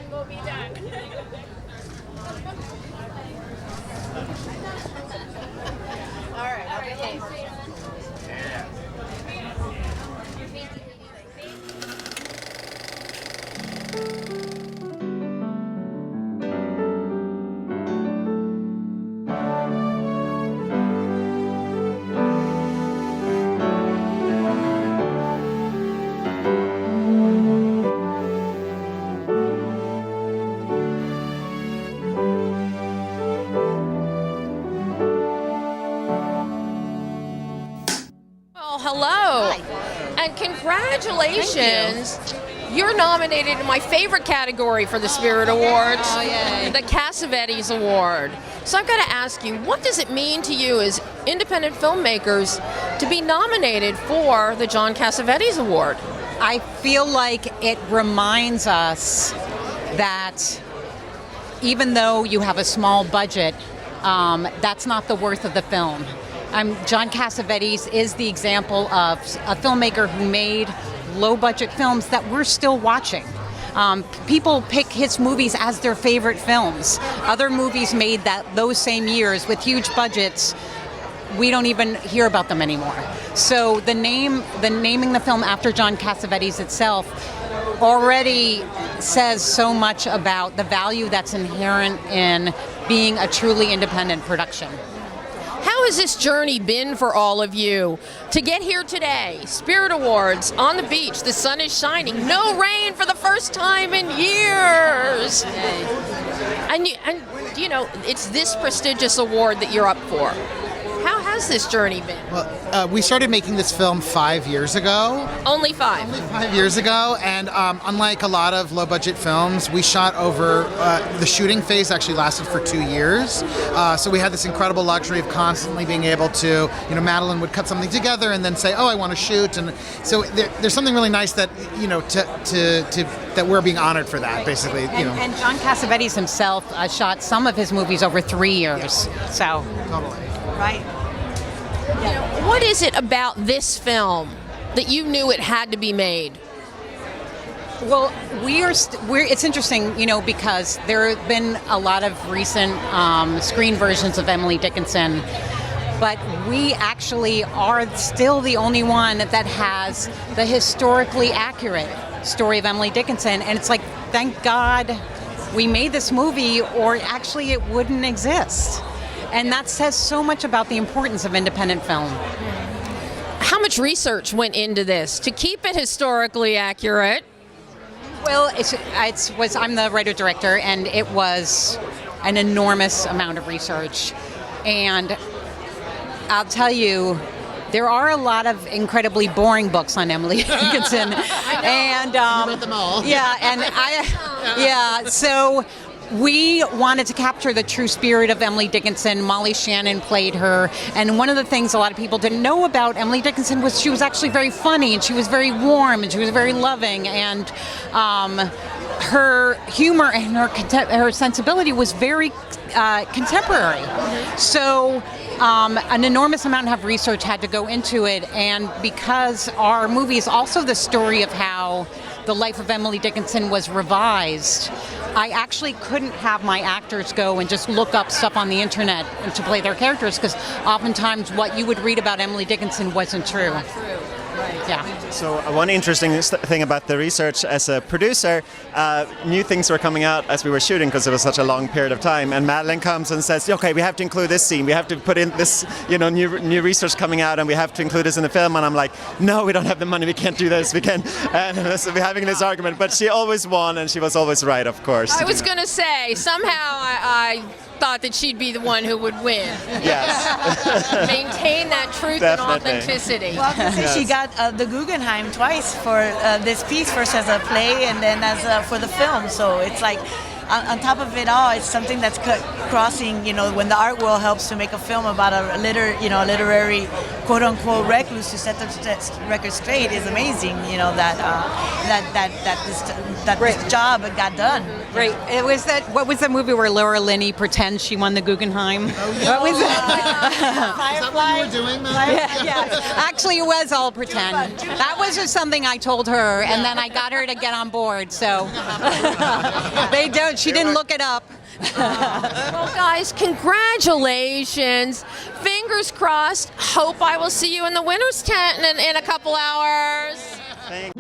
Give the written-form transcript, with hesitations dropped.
and we'll be done. All right. Okay. Well, hello. And congratulations. You're nominated in my favorite category for the Spirit Awards, the Cassavetes Award. So I've got to ask you, what does it mean to you as independent filmmakers to be nominated for the John Cassavetes Award? I feel like it reminds us that even though you have a small budget, that's not the worth of the film. John Cassavetes is the example of a filmmaker who made low-budget films that we're still watching. People pick his movies as their favorite films. Other movies made those same years with huge budgets, we don't even hear about them anymore. So the naming the film after John Cassavetes itself already says so much about the value that's inherent in being a truly independent production. How has this journey been for all of you to get here today? Spirit Awards, on the beach, the sun is shining, no rain for the first time in years. And you know, it's this prestigious award that you're up for. How has this journey been? Well, we started making this film 5 years ago. Only 5. Only 5 years ago, and unlike a lot of low-budget films, we shot over, the shooting phase actually lasted for 2 years. So we had this incredible luxury of constantly being able to, Madeline would cut something together and then say, oh, I want to shoot. And so there's something really nice that, that we're being honored for that, basically. And John Cassavetes himself shot some of his movies over 3 years. Yeah. So, totally. Right. What is it about this film that you knew it had to be made? Well, it's interesting, because there have been a lot of recent screen versions of Emily Dickinson, but we actually are still the only one that has the historically accurate story of Emily Dickinson, and it's like, thank God we made this movie, or actually it wouldn't exist. And that says so much about the importance of independent film. How much research went into this to keep it historically accurate? Well, I'm the writer-director, and it was an enormous amount of research. And I'll tell you, there are a lot of incredibly boring books on Emily Dickinson. And you read them all. Yeah, and so we wanted to capture the true spirit of Emily Dickinson. Molly Shannon played her, and one of the things a lot of people didn't know about Emily Dickinson was she was actually very funny, and she was very warm, and she was very loving, and her humor and her sensibility was very contemporary. So an enormous amount of research had to go into it, and because our movie is also the story of how the life of Emily Dickinson was revised, I actually couldn't have my actors go and just look up stuff on the internet and to play their characters, because oftentimes what you would read about Emily Dickinson wasn't true. Yeah. So one interesting thing about the research, as a producer, new things were coming out as we were shooting because it was such a long period of time. And Madeleine comes and says, okay, we have to include this scene. We have to put in this, new research coming out, and we have to include this in the film. And I'm like, no, we don't have the money. We can't do this. We can. And so we're having this argument. But she always won, and she was always right, of course. I was going to say, somehow I thought that she'd be the one who would win. Yes. Maintain that truth Definitely. and authenticity. Well, I say she got the Guggenheim twice for this piece, first as a play and then as for the film. So it's like on top of it all, it's something that's crossing, when the art world helps to make a film about a literary quote unquote recluse to set the record straight is amazing. This job got done. Right. It was that. What was the movie where Laura Linney pretends she won the Guggenheim? Oh, yeah. What was it? Is that what you were doing, man? Yeah. Actually, it was all pretend. That was just something I told her, and then I got her to get on board. So they don't. She didn't look it up. Well, guys, congratulations. Fingers crossed. Hope I will see you in the winner's tent in a couple hours. Thank